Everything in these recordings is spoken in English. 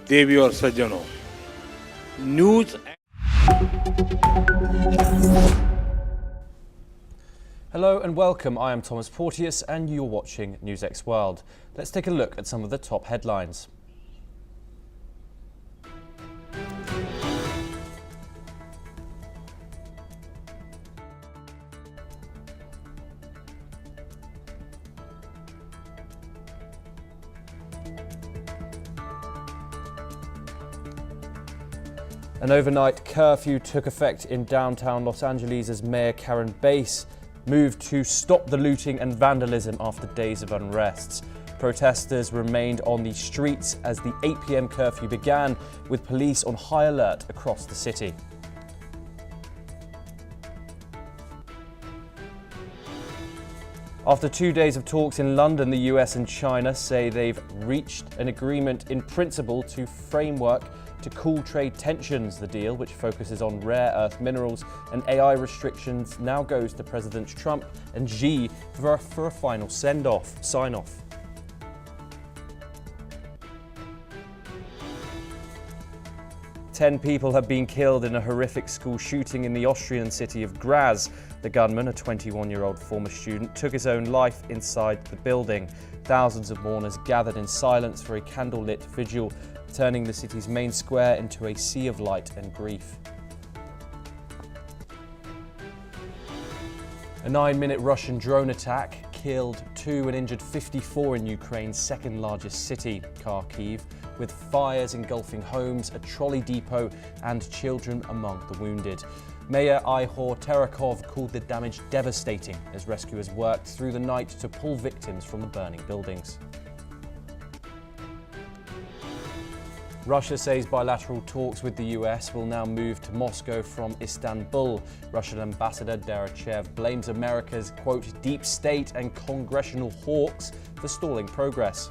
देवी और सज्जनों, news. Hello and welcome. I am Thomas Porteous and you're watching NewsX World. Let's take a look at some of the top headlines. An overnight curfew took effect in downtown Los Angeles as Mayor Karen Bass moved to stop the looting and vandalism after days of unrest. Protesters remained on the streets as the 8 p.m. curfew began, with police on high alert across the city. After 2 days of talks in London, the US and China say they've reached an agreement in principle to framework to cool trade tensions. The deal, which focuses on rare earth minerals and AI restrictions, now goes to Presidents Trump and Xi for a final sign-off. Ten people have been killed in a horrific school shooting in the Austrian city of Graz. The gunman, a 21-year-old former student, took his own life inside the building. Thousands of mourners gathered in silence for a candlelit vigil, turning the city's main square into a sea of light and grief. A 9-minute Russian drone attack killed 2 and injured 54 in Ukraine's second largest city, Kharkiv, with fires engulfing homes, a trolley depot and children among the wounded. Mayor Ihor Terakov called the damage devastating as rescuers worked through the night to pull victims from the burning buildings. Russia says bilateral talks with the US will now move to Moscow from Istanbul. Russian Ambassador Darachev blames America's, quote, deep state and congressional hawks for stalling progress.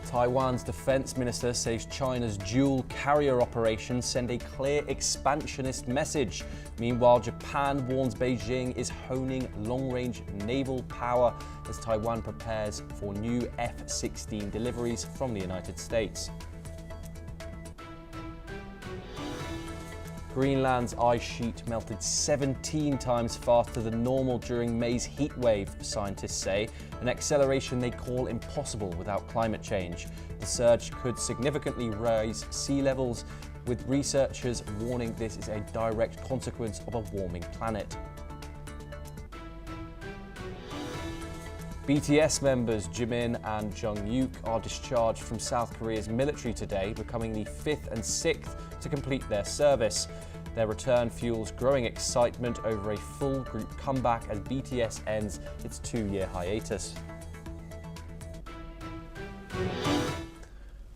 Taiwan's defense minister says China's dual carrier operations send a clear expansionist message. Meanwhile, Japan warns Beijing is honing long-range naval power as Taiwan prepares for new F-16 deliveries from the United States. Greenland's ice sheet melted 17 times faster than normal during May's heat wave, scientists say, an acceleration they call impossible without climate change. The surge could significantly raise sea levels, with researchers warning this is a direct consequence of a warming planet. BTS members Jimin and Jungkook are discharged from South Korea's military today, becoming the 5th and 6th to complete their service. Their return fuels growing excitement over a full group comeback as BTS ends its 2-year hiatus.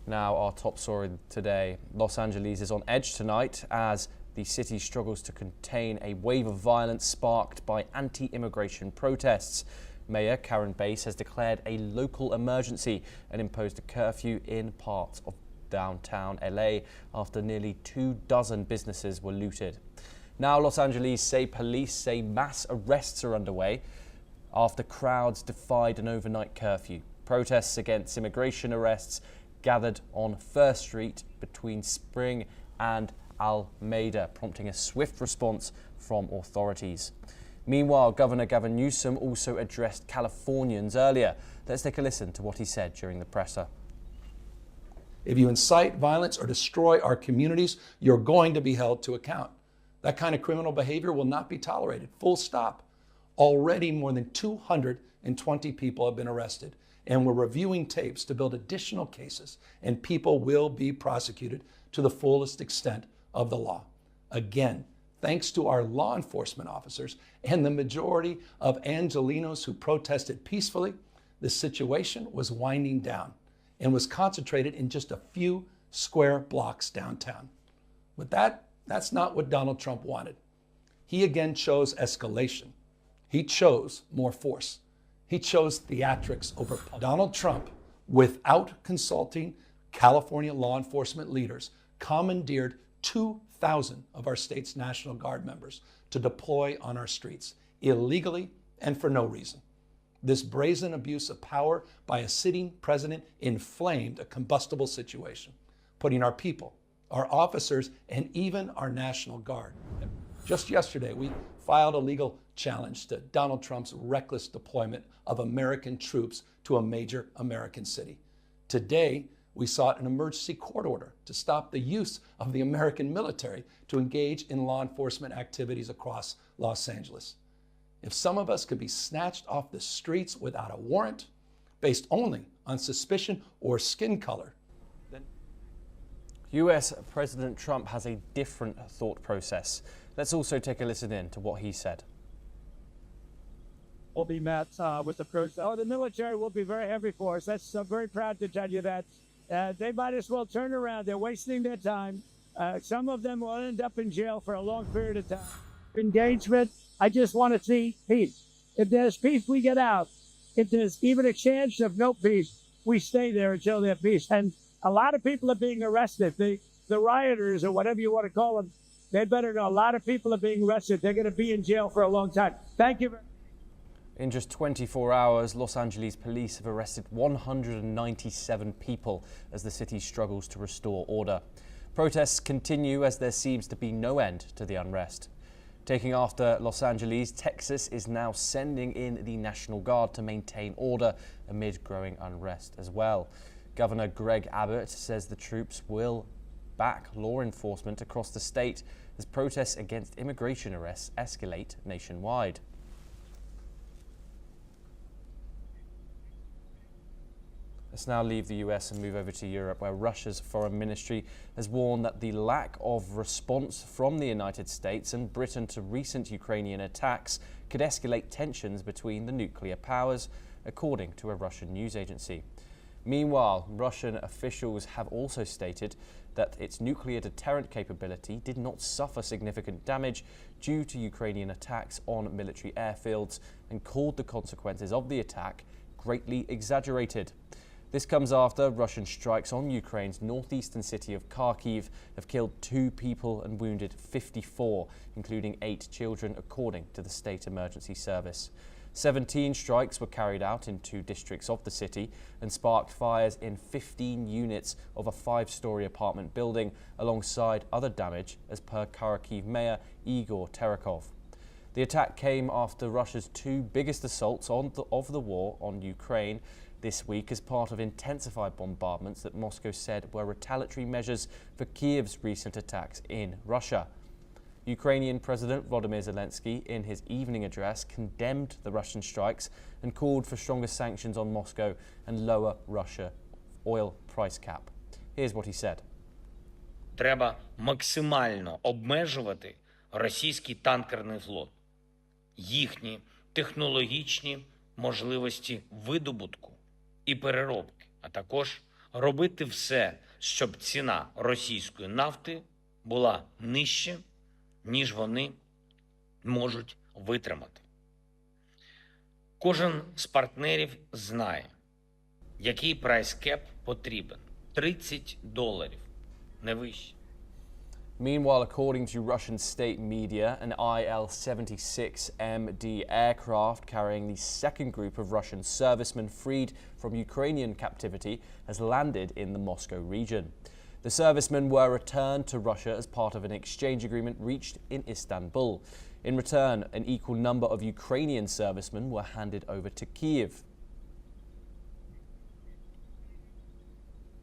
Now, our top story today. Los Angeles is on edge tonight as the city struggles to contain a wave of violence sparked by anti-immigration protests. Mayor Karen Bass has declared a local emergency and imposed a curfew in parts of downtown LA after nearly 24 businesses were looted. Now, Los Angeles police say mass arrests are underway after crowds defied an overnight curfew. Protests against immigration arrests gathered on First Street between Spring and Alameda, prompting a swift response from authorities. Meanwhile, Governor Gavin Newsom also addressed Californians earlier. Let's take a listen to what he said during the presser. If you incite violence or destroy our communities, you're going to be held to account. That kind of criminal behavior will not be tolerated, full stop. Already more than 220 people have been arrested, and we're reviewing tapes to build additional cases, and people will be prosecuted to the fullest extent of the law. Again, thanks to our law enforcement officers and the majority of Angelenos who protested peacefully, the situation was winding down and was concentrated in just a few square blocks downtown. But that's not what Donald Trump wanted. He again chose escalation. He chose more force. He chose theatrics over public. Donald Trump, without consulting California law enforcement leaders, commandeered 2,000 of our state's National Guard members to deploy on our streets illegally and for no reason. This brazen abuse of power by a sitting president inflamed a combustible situation, putting our people, our officers, and even our National Guard. Just yesterday, we filed a legal challenge to Donald Trump's reckless deployment of American troops to a major American city. Today, we sought an emergency court order to stop the use of the American military to engage in law enforcement activities across Los Angeles. If some of us could be snatched off the streets without a warrant, based only on suspicion or skin color, then US President Trump has a different thought process. Let's also take a listen in to what he said. Will be met with the protest. Oh, the military will be very heavy for us. I'm very proud to tell you that. They might as well turn around. They're wasting their time. Some of them will end up in jail for a long period of time. Engagement, I just want to see peace. If there's peace, we get out. If there's even a chance of no peace, we stay there until there's peace. And a lot of people are being arrested. The rioters, or whatever you want to call them, they better know a lot of people are being arrested. They're going to be in jail for a long time. Thank you very much. In just 24 hours, Los Angeles police have arrested 197 people as the city struggles to restore order. Protests continue as there seems to be no end to the unrest. Taking after Los Angeles, Texas is now sending in the National Guard to maintain order amid growing unrest as well. Governor Greg Abbott says the troops will back law enforcement across the state as protests against immigration arrests escalate nationwide. Let's now leave the US and move over to Europe, where Russia's foreign ministry has warned that the lack of response from the United States and Britain to recent Ukrainian attacks could escalate tensions between the nuclear powers, according to a Russian news agency. Meanwhile, Russian officials have also stated that its nuclear deterrent capability did not suffer significant damage due to Ukrainian attacks on military airfields and called the consequences of the attack greatly exaggerated. This comes after Russian strikes on Ukraine's northeastern city of Kharkiv have killed 2 people and wounded 54, including 8 children, according to the state emergency service. 17 strikes were carried out in 2 districts of the city and sparked fires in 15 units of a 5-story apartment building, alongside other damage, as per Kharkiv Mayor Igor Terekov. The attack came after Russia's 2 biggest assaults of the war on Ukraine this week as part of intensified bombardments that Moscow said were retaliatory measures for Kiev's recent attacks in Russia. Ukrainian President Volodymyr Zelensky, in his evening address, condemned the Russian strikes and called for stronger sanctions on Moscow and lower Russia oil price cap. Here's what he said. Треба максимально обмежувати російський танкерний флот, їхні технологічні можливості видобутку і переробки, а також робити все, щоб ціна російської нафти була нижче, ніж вони можуть витримати. Кожен з партнерів знає, який прайс-кеп потрібен. $30, не вище. Meanwhile, according to Russian state media, an Il-76MD aircraft carrying the second group of Russian servicemen freed from Ukrainian captivity has landed in the Moscow region. The servicemen were returned to Russia as part of an exchange agreement reached in Istanbul. In return, an equal number of Ukrainian servicemen were handed over to Kyiv.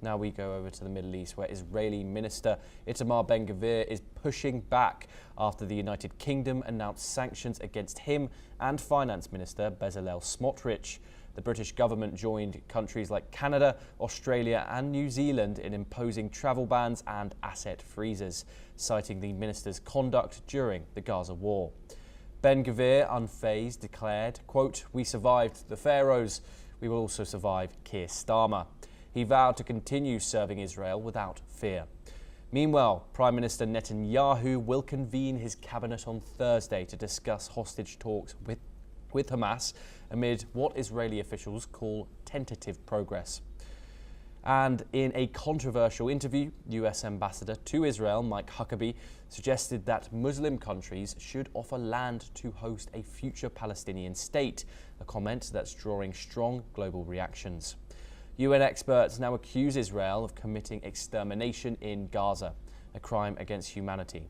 Now we go over to the Middle East, where Israeli Minister Itamar Ben-Gvir is pushing back after the United Kingdom announced sanctions against him and Finance Minister Bezalel Smotrich. The British government joined countries like Canada, Australia and New Zealand in imposing travel bans and asset freezes, citing the minister's conduct during the Gaza war. Ben-Gvir, unfazed, declared, quote, "We survived the Pharaohs. We will also survive Keir Starmer." He vowed to continue serving Israel without fear. Meanwhile, Prime Minister Netanyahu will convene his cabinet on Thursday to discuss hostage talks with Hamas amid what Israeli officials call tentative progress. And in a controversial interview, US Ambassador to Israel, Mike Huckabee, suggested that Muslim countries should offer land to host a future Palestinian state, a comment that's drawing strong global reactions. UN experts now accuse Israel of committing extermination in Gaza, a crime against humanity.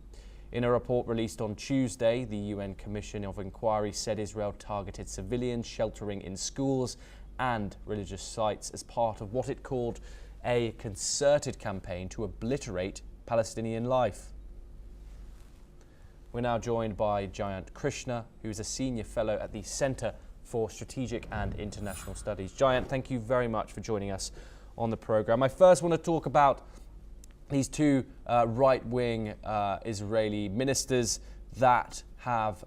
In a report released on Tuesday, the UN Commission of Inquiry said Israel targeted civilians sheltering in schools and religious sites as part of what it called a concerted campaign to obliterate Palestinian life. We're now joined by Jayant Krishna, who is a senior fellow at the Center for Strategic and International Studies. Jayant, thank you very much for joining us on the program. I first want to talk about these two right-wing Israeli ministers that have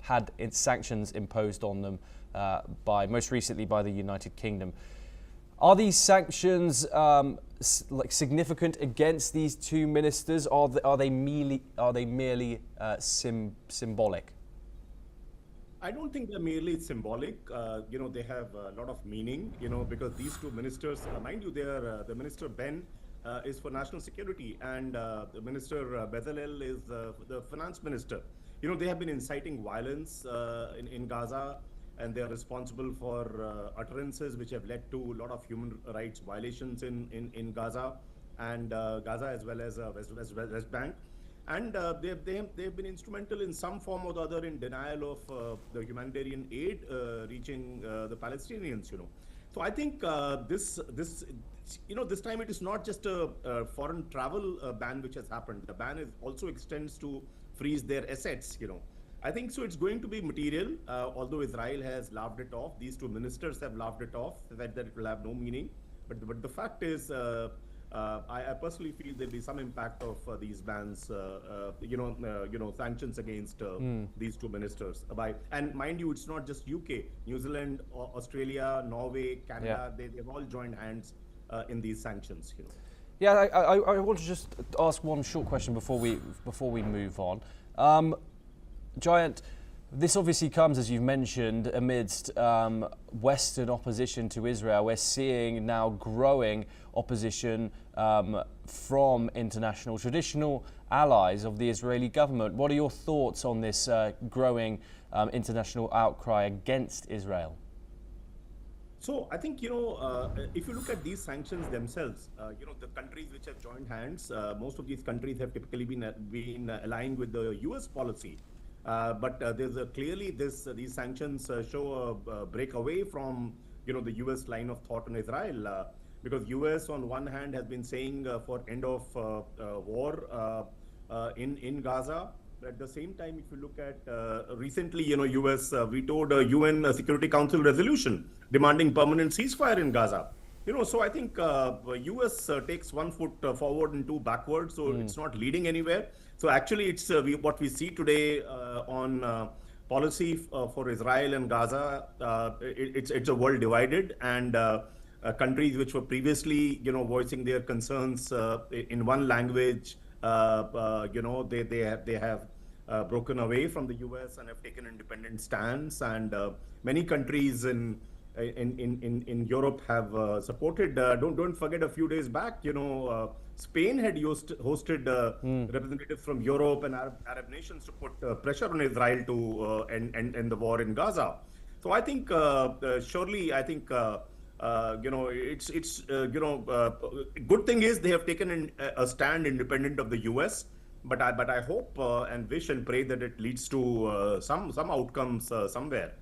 had sanctions imposed on them most recently by the United Kingdom. Are these sanctions significant against these two ministers? Are they merely symbolic? I don't think they're merely symbolic. They have a lot of meaning. Because these two ministers, mind you, they are the minister Ben is for national security, and the minister Bezalel is the finance minister. They have been inciting violence in Gaza, and they are responsible for utterances which have led to a lot of human rights violations in Gaza and Gaza as well as West Bank. And they've been instrumental in some form or the other in denial of the humanitarian aid reaching the Palestinians. So I think this time it is not just a foreign travel ban which has happened. The ban also extends to freeze their assets. I think so. It's going to be material. Although Israel has laughed it off, these two ministers have laughed it off, that it will have no meaning. But the fact is, I personally feel there'll be some impact of these bans, sanctions against these two ministers. And mind you, it's not just UK, New Zealand, Australia, Norway, Canada. Yeah. They've all joined hands in these sanctions. Yeah, I want to just ask one short question before we move on. Jayant, this obviously comes, as you've mentioned, amidst Western opposition to Israel. We're seeing now growing opposition from international traditional allies of the Israeli government. What are your thoughts on this growing international outcry against Israel? So I think, if you look at these sanctions themselves, the countries which have joined hands, most of these countries have typically been aligned with the US policy. But there's clearly these sanctions show a break away from the U.S. line of thought on Israel, because U.S. on one hand has been saying for end of war in Gaza. But at the same time, if you look at recently, U.S. vetoed a UN Security Council resolution demanding permanent ceasefire in Gaza. So I think U.S. takes one foot forward and two backwards, so it's not leading anywhere. So actually, it's what we see today on policy for Israel and Gaza. It's a world divided, and countries which were previously, voicing their concerns in one language, they have broken away from the U.S. and have taken independent stance, and many countries in Europe have supported. Don't forget, a few days back, Spain had hosted representatives from Europe and Arab nations to put pressure on Israel to end the war in Gaza. So I think surely, I think it's good thing is they have taken a stand independent of the U.S. But I hope and wish and pray that it leads to some outcomes somewhere.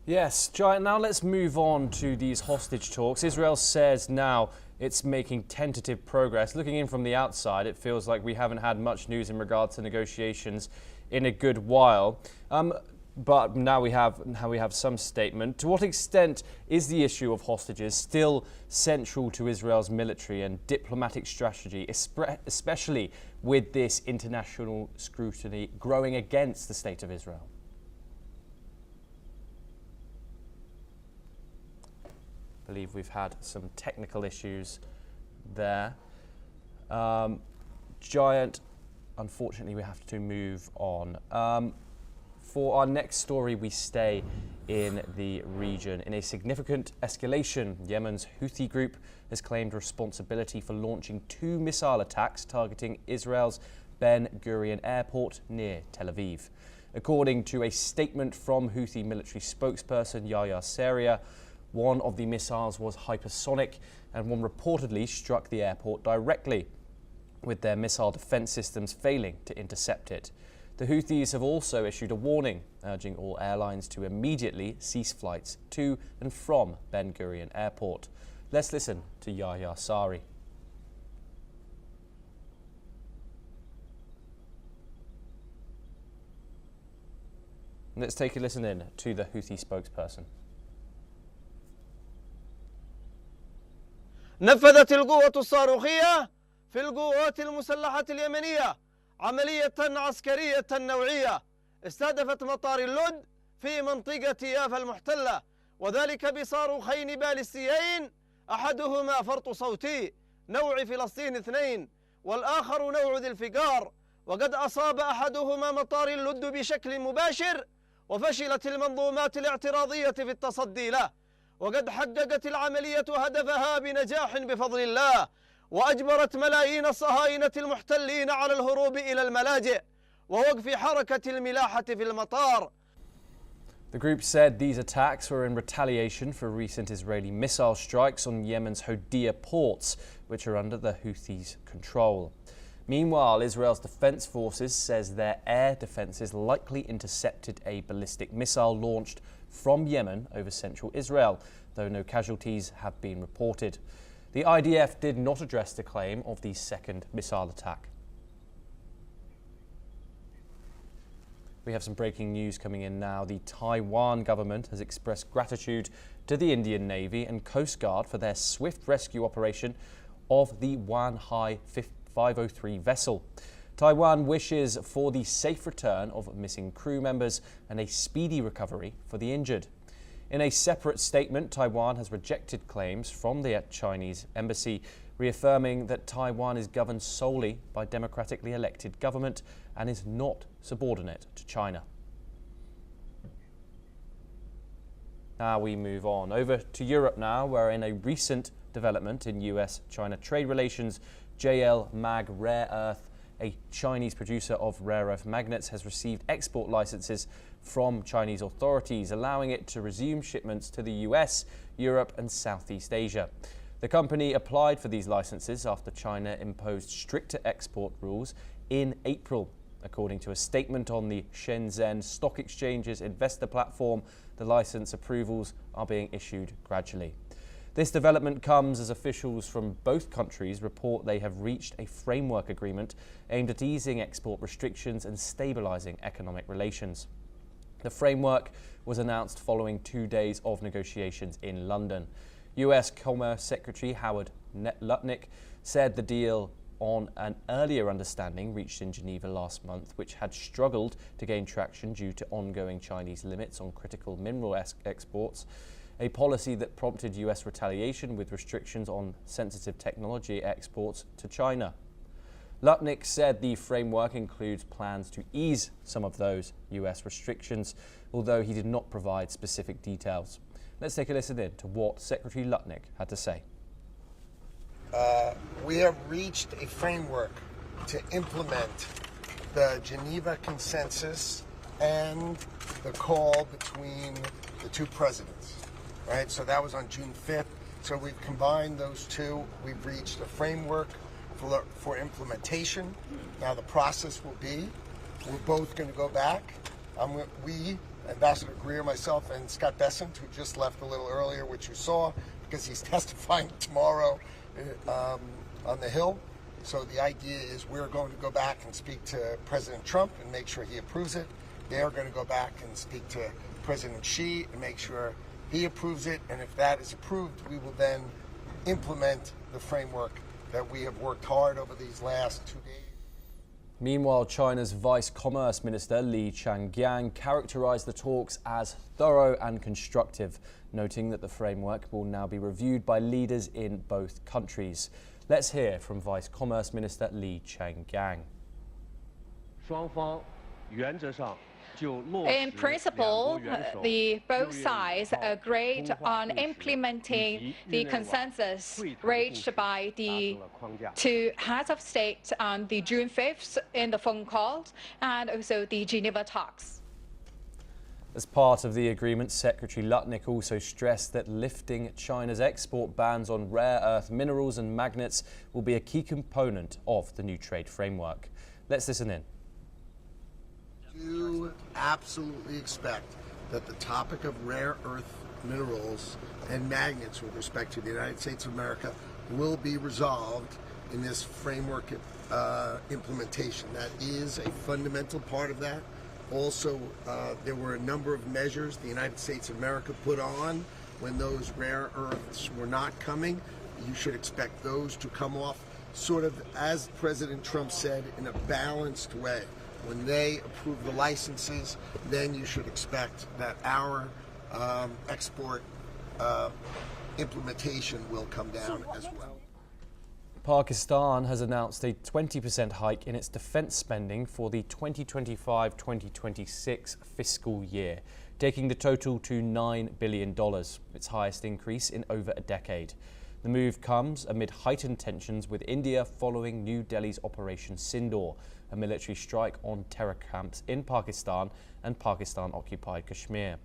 Yes, Jayant, now let's move on to these hostage talks. Israel says now it's making tentative progress. Looking in from the outside, it feels like we haven't had much news in regards to negotiations in a good while. But now we have some statement. To what extent is the issue of hostages still central to Israel's military and diplomatic strategy, especially with this international scrutiny growing against the state of Israel? I believe we've had some technical issues there. Jayant, unfortunately, we have to move on. For our next story, we stay in the region. In a significant escalation, Yemen's Houthi group has claimed responsibility for launching 2 missile attacks targeting Israel's Ben-Gvir airport near Tel Aviv. According to a statement from Houthi military spokesperson Yahya Sarria, one of the missiles was hypersonic and one reportedly struck the airport directly, with their missile defense systems failing to intercept it. The Houthis have also issued a warning, urging all airlines to immediately cease flights to and from Ben-Gvir airport. Let's listen to Yahya Sarria. Let's take a listen in to the Houthi spokesperson. نفذت القوة الصاروخية في القوات المسلحة اليمنية عملية عسكرية نوعية استهدفت مطار اللد في منطقة يافا المحتلة، وذلك بصاروخين باليستيين، أحدهما فرط صوتي نوع فلسطين 2 والآخر نوع ذي الفقار، وقد أصاب أحدهما مطار اللد بشكل مباشر، وفشلت المنظومات الاعتراضية في التصدي له، وقد حققت العملية هدفها بنجاح بفضل الله، وأجبرت ملايين الصهاينة المحتلين على الهروب إلى الملاجئ ووقف حركة الملاحة في المطار. The group said these attacks were in retaliation for recent Israeli missile strikes on Yemen's Hodeidah ports, which are under the Houthis' control. Meanwhile, Israel's defense forces says their air defenses likely intercepted a ballistic missile launched from Yemen over central Israel, though no casualties have been reported. The IDF did not address the claim of the second missile attack. We have some breaking news coming in now. The Taiwan government has expressed gratitude to the Indian Navy and Coast Guard for their swift rescue operation of the Wanhai 503 vessel. Taiwan wishes for the safe return of missing crew members and a speedy recovery for the injured. In a separate statement, Taiwan has rejected claims from the Chinese embassy, reaffirming that Taiwan is governed solely by democratically elected government and is not subordinate to China. Now we move on over to Europe now, where in a recent development in US-China trade relations, JL Mag Rare Earth, a Chinese producer of rare earth magnets, has received export licenses from Chinese authorities, allowing it to resume shipments to the US, Europe and Southeast Asia. The company applied for these licenses after China imposed stricter export rules in April. According to a statement on the Shenzhen Stock Exchange's investor platform, the license approvals are being issued gradually. This development comes as officials from both countries report they have reached a framework agreement aimed at easing export restrictions and stabilizing economic relations. The framework was announced following 2 days of negotiations in London. US Commerce Secretary Howard Lutnick said the deal on an earlier understanding reached in Geneva last month, which had struggled to gain traction due to ongoing Chinese limits on critical mineral exports, a policy that prompted US retaliation with restrictions on sensitive technology exports to China. Lutnick said the framework includes plans to ease some of those US restrictions, although he did not provide specific details. Let's take a listen in to what Secretary Lutnick had to say. We have reached a framework to implement the Geneva Consensus and the call between the two presidents, right? So that was on June 5th. So we've combined those two. We've reached a framework for implementation. Now the process will be, we're both going to go back. We, Ambassador Greer, myself, and Scott Bessent, who just left a little earlier, which you saw, because he's testifying tomorrow on the Hill. So the idea is we're going to go back and speak to President Trump and make sure he approves it. They're going to go back and speak to President Xi and make sure he approves it. And if that is approved, we will then implement the framework that we have worked hard over these last 2 days. Meanwhile, China's Vice Commerce Minister Li Changjiang characterized the talks as thorough and constructive, noting that the framework will now be reviewed by leaders in both countries. Let's hear from Vice Commerce Minister Li Changjiang. 双方原则上 In principle, both sides agreed on implementing the consensus reached by the two heads of state on the June 5th in the phone call and also the Geneva talks. As part of the agreement, Secretary Lutnick also stressed that lifting China's export bans on rare earth minerals and magnets will be a key component of the new trade framework. Let's listen in. Do absolutely expect that the topic of rare earth minerals and magnets with respect to the United States of America will be resolved in this framework implementation. That is a fundamental part of that. Also, there were a number of measures the United States of America put on when those rare earths were not coming. You should expect those to come off sort of, as President Trump said, in a balanced way. When they approve the licenses, then you should expect that our export implementation will come down as well. Pakistan has announced a 20% hike in its defence spending for the 2025-2026 fiscal year, taking the total to $9 billion, its highest increase in over a decade. The move comes amid heightened tensions with India following New Delhi's Operation Sindoor, a military strike on terror camps in Pakistan and Pakistan-occupied Kashmir.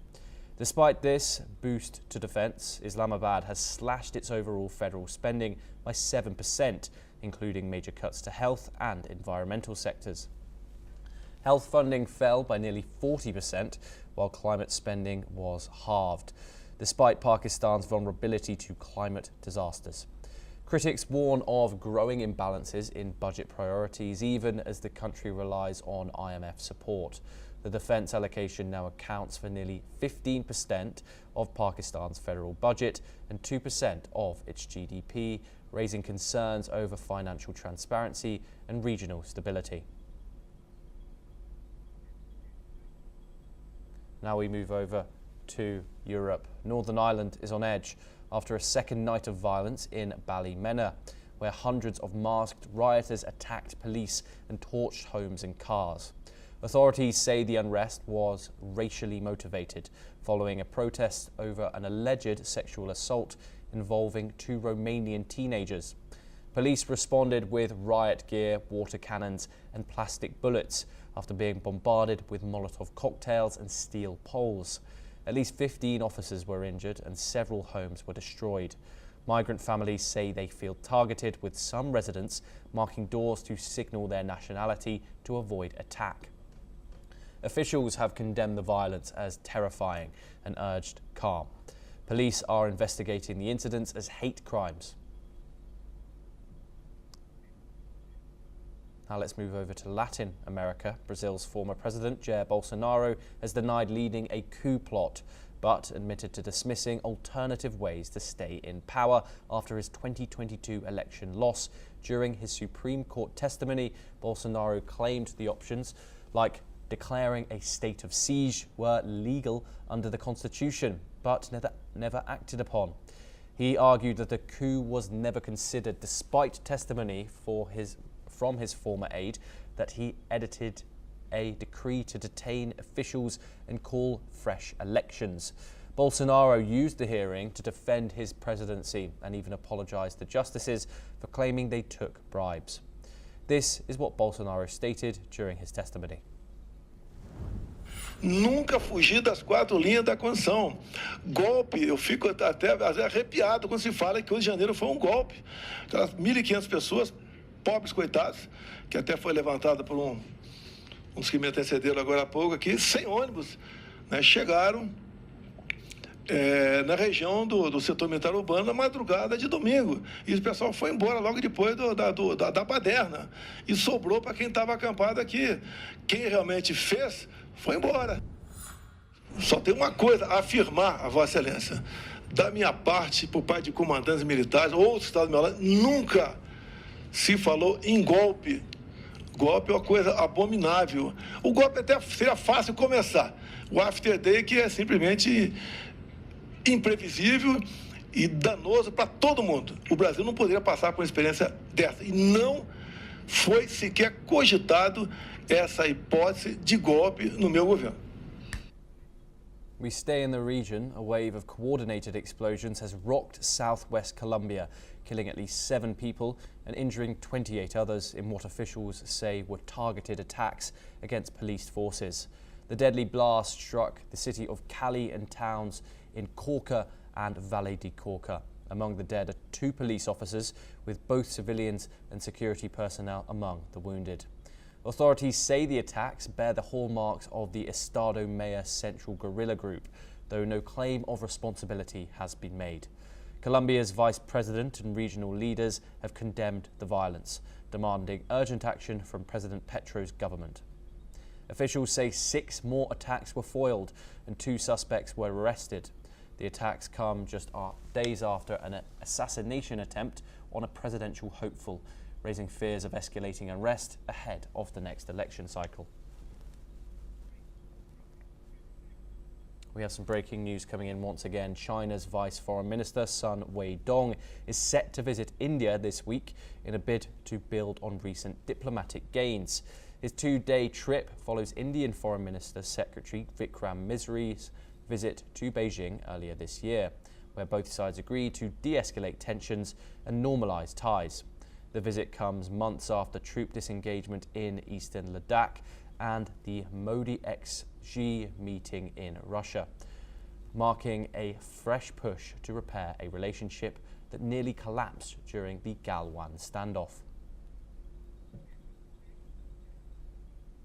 Despite this boost to defence, Islamabad has slashed its overall federal spending by 7%, including major cuts to health and environmental sectors. Health funding fell by nearly 40%, while climate spending was halved, despite Pakistan's vulnerability to climate disasters. Critics warn of growing imbalances in budget priorities, even as the country relies on IMF support. The defence allocation now accounts for nearly 15% of Pakistan's federal budget and 2% of its GDP, raising concerns over financial transparency and regional stability. Now we move over to Europe. Northern Ireland is on edge after a second night of violence in Ballymena, where hundreds of masked rioters attacked police and torched homes and cars. Authorities say the unrest was racially motivated, following a protest over an alleged sexual assault involving two Romanian teenagers. Police responded with riot gear, water cannons and plastic bullets after being bombarded with Molotov cocktails and steel poles. At least 15 officers were injured and several homes were destroyed. Migrant families say they feel targeted, with some residents marking doors to signal their nationality to avoid attack. Officials have condemned the violence as terrifying and urged calm. Police are investigating the incidents as hate crimes. Now let's move over to Latin America. Brazil's former president, Jair Bolsonaro, has denied leading a coup plot, but admitted to dismissing alternative ways to stay in power after his 2022 election loss. During his Supreme Court testimony, Bolsonaro claimed the options, like declaring a state of siege, were legal under the Constitution, but never acted upon. He argued that the coup was never considered, despite testimony from his former aide that he edited a decree to detain officials and call fresh elections. Bolsonaro used the hearing to defend his presidency and even apologized to justices for claiming they took bribes. This is what Bolsonaro stated during his testimony. Nunca fugi das quatro linhas da Constituição. Golpe, eu fico até arrepiado quando se fala que 8 de janeiro foi um golpe. Aquelas 1.500 pessoas, pobres coitados, que até foi levantada por um dos que me antecederam agora há pouco aqui, sem ônibus, né, chegaram na região do setor militar urbano na madrugada de domingo. E o pessoal foi embora logo depois da baderna. E sobrou para quem estava acampado aqui. Quem realmente fez, foi embora. Só tem uma coisa a afirmar, a Vossa Excelência. Da minha parte, por parte de comandantes militares, outros estados do meu lado, nunca se falou em golpe. Golpe é uma coisa abominável. O golpe até seria fácil começar. O after day, que é simplesmente imprevisível e danoso para todo mundo. O Brasil não poderia passar por uma experiência dessa. E não foi sequer cogitado essa hipótese de golpe no meu governo. We stay in the region. A wave of coordinated explosions has rocked southwest Colombia, killing at least 7 people and injuring 28 others in what officials say were targeted attacks against police forces. The deadly blast struck the city of Cali and towns in Cauca and Valle de Cauca. Among the dead are 2 police officers, with both civilians and security personnel among the wounded. Authorities say the attacks bear the hallmarks of the Estado Mayor Central Guerrilla Group, though no claim of responsibility has been made. Colombia's vice president and regional leaders have condemned the violence, demanding urgent action from President Petro's government. Officials say 6 more attacks were foiled and 2 suspects were arrested. The attacks come just days after an assassination attempt on a presidential hopeful, raising fears of escalating unrest ahead of the next election cycle. We have some breaking news coming in once again. China's Vice Foreign Minister Sun Weidong is set to visit India this week in a bid to build on recent diplomatic gains. His 2-day trip follows Indian Foreign Minister Secretary Vikram Misri's visit to Beijing earlier this year, where both sides agreed to de-escalate tensions and normalise ties. The visit comes months after troop disengagement in eastern Ladakh and the Modi Xi meeting in Russia, marking a fresh push to repair a relationship that nearly collapsed during the Galwan standoff.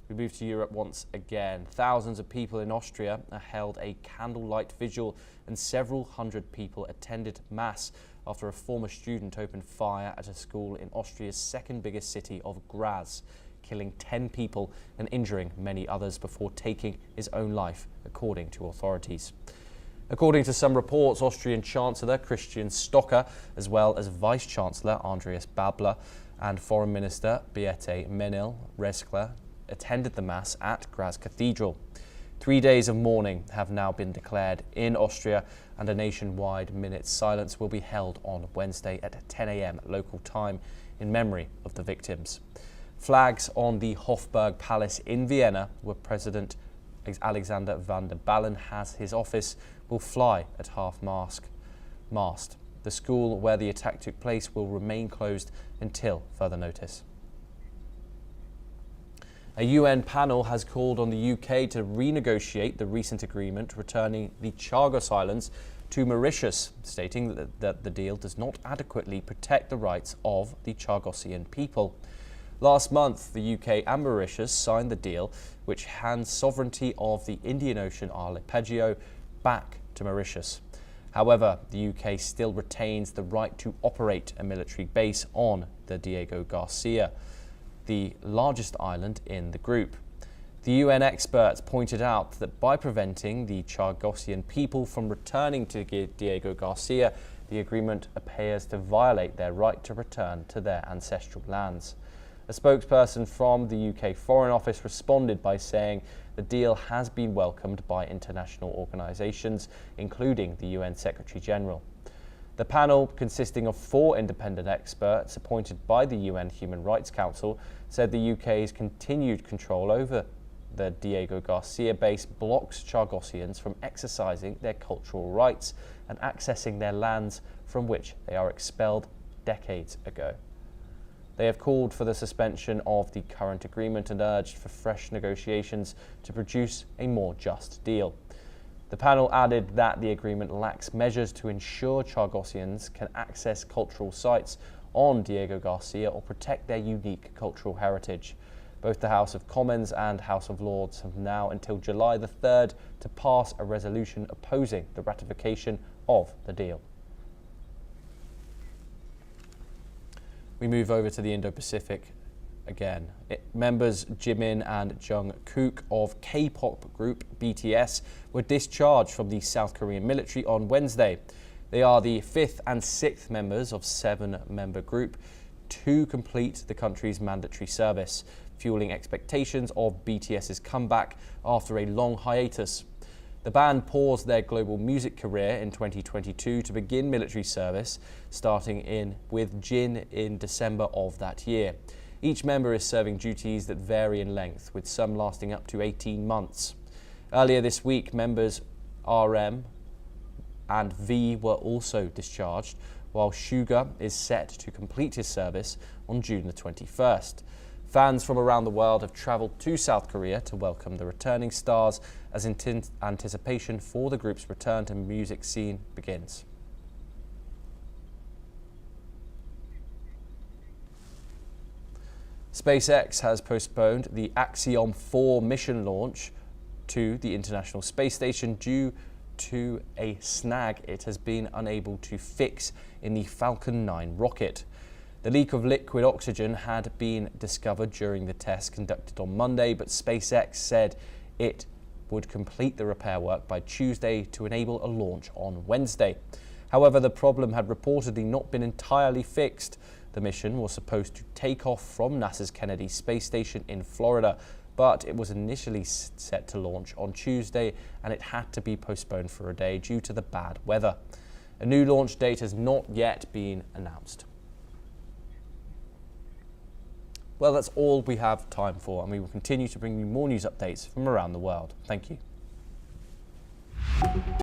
We move to Europe once again. Thousands of people in Austria held a candlelight vigil and several hundred people attended Mass after a former student opened fire at a school in Austria's second biggest city of Graz, killing 10 people and injuring many others before taking his own life, according to authorities. According to some reports, Austrian Chancellor Christian Stocker, as well as Vice-Chancellor Andreas Babler and Foreign Minister Beate Menil-Reskler attended the Mass at Graz Cathedral. 3 days of mourning have now been declared in Austria, and a nationwide minute's silence will be held on Wednesday at 10 a.m. local time in memory of the victims. Flags on the Hofburg Palace in Vienna, where President Alexander Van der Bellen has his office, will fly at half-mast. The school where the attack took place will remain closed until further notice. A UN panel has called on the UK to renegotiate the recent agreement returning the Chagos Islands to Mauritius, stating that the deal does not adequately protect the rights of the Chagosian people. Last month, the UK and Mauritius signed the deal, which hands sovereignty of the Indian Ocean archipelago back to Mauritius. However, the UK still retains the right to operate a military base on the Diego Garcia, the largest island in the group. The UN experts pointed out that by preventing the Chagosian people from returning to Diego Garcia, the agreement appears to violate their right to return to their ancestral lands. A spokesperson from the UK Foreign Office responded by saying the deal has been welcomed by international organisations, including the UN Secretary-General. The panel, consisting of 4 independent experts appointed by the UN Human Rights Council, said the UK's continued control over the Diego Garcia base blocks Chagosians from exercising their cultural rights and accessing their lands from which they are expelled decades ago. They have called for the suspension of the current agreement and urged for fresh negotiations to produce a more just deal. The panel added that the agreement lacks measures to ensure Chagosians can access cultural sites on Diego Garcia or protect their unique cultural heritage. Both the House of Commons and House of Lords have now until July the 3rd to pass a resolution opposing the ratification of the deal. We move over to the Indo-Pacific again. Members Jimin and Jungkook of K-pop group BTS were discharged from the South Korean military on Wednesday. They are the 5th and 6th members of 7-member group to complete the country's mandatory service, fueling expectations of BTS's comeback after a long hiatus. The band paused their global music career in 2022 to begin military service, starting with Jin in December of that year. Each member is serving duties that vary in length, with some lasting up to 18 months. Earlier this week, members RM and V were also discharged, while Sugar is set to complete his service on June the 21st. Fans from around the world have travelled to South Korea to welcome the returning stars as anticipation for the group's return to music scene begins. SpaceX has postponed the Axiom 4 mission launch to the International Space Station due to a snag it has been unable to fix in the Falcon 9 rocket. The leak of liquid oxygen had been discovered during the tests conducted on Monday, but SpaceX said it would complete the repair work by Tuesday to enable a launch on Wednesday. However, the problem had reportedly not been entirely fixed. The mission was supposed to take off from NASA's Kennedy Space Station in Florida, but it was initially set to launch on Tuesday and it had to be postponed for a day due to the bad weather. A new launch date has not yet been announced. Well, that's all we have time for, and we will continue to bring you more news updates from around the world. Thank you.